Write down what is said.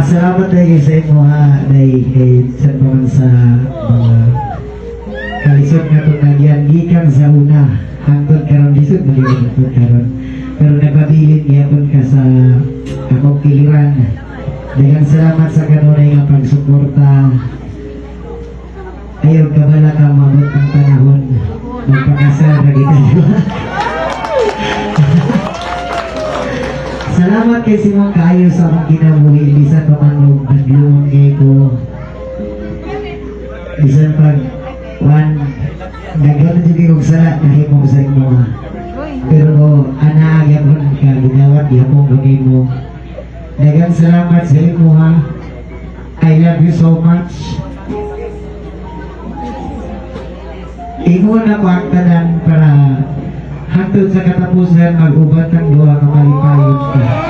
Salamat tayo sa inyo ha, dahil sa paman sa mga kalisod nga itong nagyan, gikan sa una, hangtod karon lisod, maliwan hangtod karon. Pero nagpabilin gihapon ka sa akong kiliran. Daghang salamat sa kanunay nga pagsuporta. Ayaw ka bala ka mabot ang panahon. Magpakasal na kita. Salamat kay Simon kaayo sa akong kinabuhi. Bisan pa man nagluong kay ko. Bisan pag nagluong din kong sala nahimong sa inyo ha. Pero anaagyan ka ginawat yapong gawin mo. Daghang salamat sa inyo ha. I love you so much. Imo na ko ang tanan para hangtod sa katapusan mag-ubat ang duha ka malipayod ka.